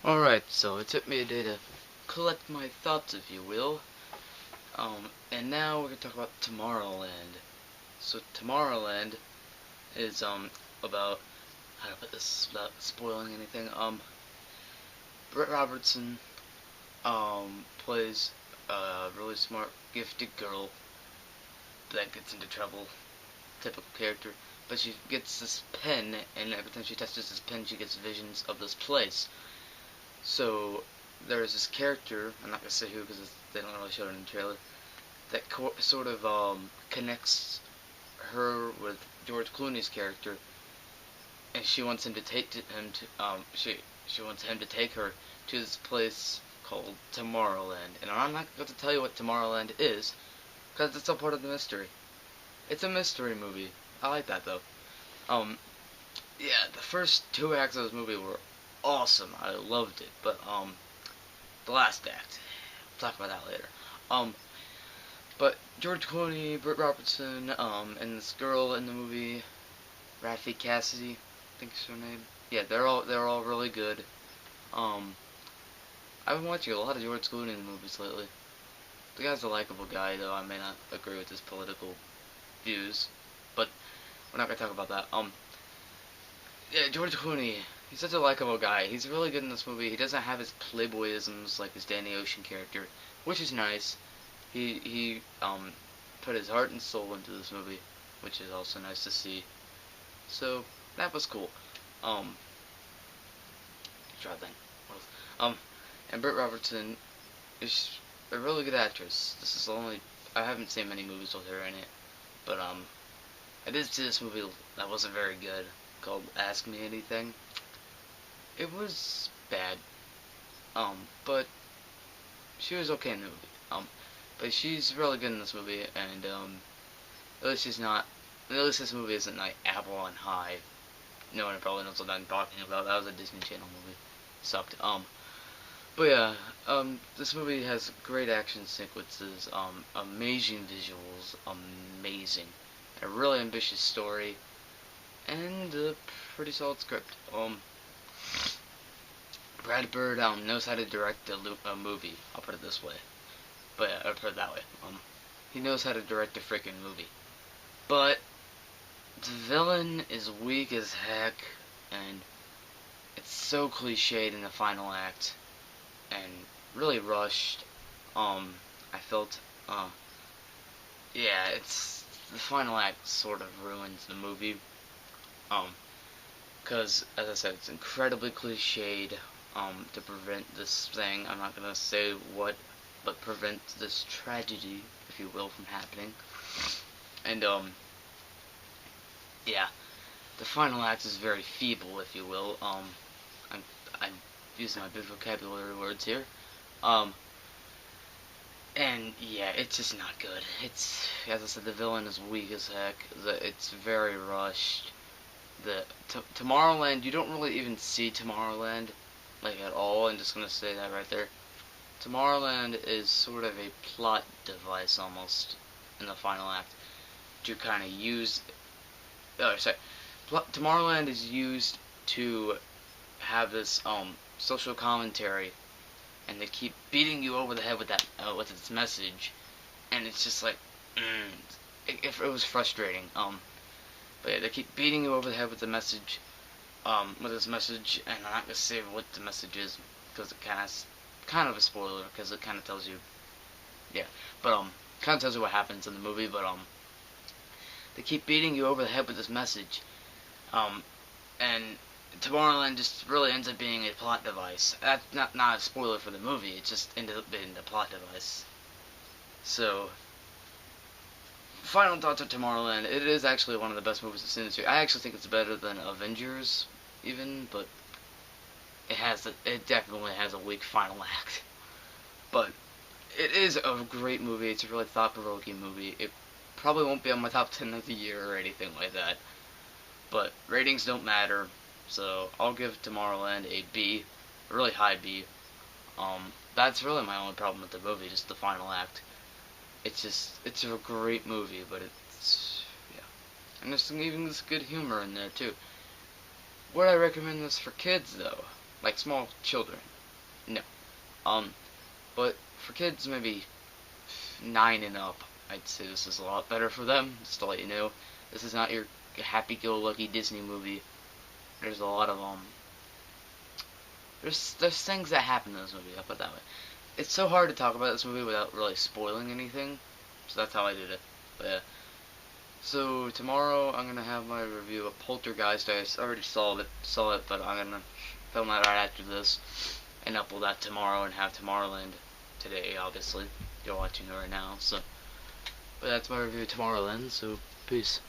Alright, so it took me a day to collect my thoughts, if you will. And now we're gonna talk about Tomorrowland. So Tomorrowland is about how to put this without spoiling anything. Britt Robertson plays a really smart, gifted girl that gets into trouble, typical character. But she gets this pen, and every time she touches this pen, she gets visions of this place. So there's this character, I'm not gonna say who because they don't really show it in the trailer, that sort of connects her with George Clooney's character, and she wants him to take she wants him to take her to this place called Tomorrowland. And I'm not going to tell you what Tomorrowland is because it's all part of the mystery. It's a mystery movie. I like that though. Um, yeah, the first two acts of this movie were awesome. I loved it, but the last act, we'll talk about that later. Um, but George Clooney, Britt Robertson, and this girl in the movie, Raffi Cassidy, I think is her name. Yeah, they're all really good. Um, I've been watching a lot of George Clooney movies lately. The guy's a likable guy, though I may not agree with his political views, but we're not gonna talk about that. Yeah, George Clooney, he's such a likable guy. He's really good in this movie. He doesn't have his playboyisms like his Danny Ocean character, which is nice. He put his heart and soul into this movie, which is also nice to see. So that was cool. Um, try thing. And Britt Robertson is a really good actress. This is the only I haven't seen many movies with her in it, but I did see this movie that wasn't very good called Ask Me Anything. It was bad. But she was okay in the movie. But she's really good in this movie, and at least she's not. At least this movie isn't like Avalon High. No one probably knows what I'm talking about. That was a Disney Channel movie. Sucked. But yeah, this movie has great action sequences, amazing visuals, amazing, a really ambitious story, and a pretty solid script. Brad Bird knows how to direct a movie. I'll put it this way. But yeah, I'll put it that way. He knows how to direct a freaking movie. But the villain is weak as heck, and it's so cliched in the final act, and really rushed. I felt, yeah, it's the final act sort of ruins the movie. Because as I said, it's incredibly cliched. To prevent this thing, I'm not gonna say what, but prevent this tragedy, if you will, from happening. And yeah, the final act is very feeble, if you will. I'm using my big vocabulary words here. And yeah, it's just not good. It's, as I said, the villain is weak as heck. It's very rushed. Tomorrowland, you don't really even see Tomorrowland, like at all. I'm just gonna say that right there. Tomorrowland is sort of a plot device almost in the final act to kind of use. Oh, sorry. Tomorrowland is used to have this social commentary, and they keep beating you over the head with that with its message, and it's just like, it was frustrating. But yeah, they keep beating you over the head with the message, with this message, and I'm not gonna say what the message is because it kind of a spoiler because it kind of tells you, yeah, but kind of tells you what happens in the movie, but they keep beating you over the head with this message, and Tomorrowland just really ends up being a plot device. That's not a spoiler for the movie. It just ended up being a plot device. So, final thoughts on Tomorrowland. It is actually one of the best movies I've seen this year. I actually think it's better than Avengers, even, but it definitely has a weak final act. But it is a great movie. It's a really thought-provoking movie. It probably won't be on my top 10 of the year or anything like that. But ratings don't matter, so I'll give Tomorrowland a B, a really high B. That's really my only problem with the movie, just the final act. It's a great movie, but yeah. And there's even this good humor in there, too. Would I recommend this for kids, though? like small children. No. But for kids maybe 9 and up, I'd say this is a lot better for them. Just to let you know, this is not your happy-go-lucky Disney movie. There's a lot of there's things that happen in this movie. I'll put it that way. It's so hard to talk about this movie without really spoiling anything, so that's how I did it. But yeah. So tomorrow I'm gonna have my review of Poltergeist. I already saw it, but I'm gonna film that right after this and upload that tomorrow and have Tomorrowland today. Obviously, you're watching it right now. So, but that's my review of Tomorrowland. So peace.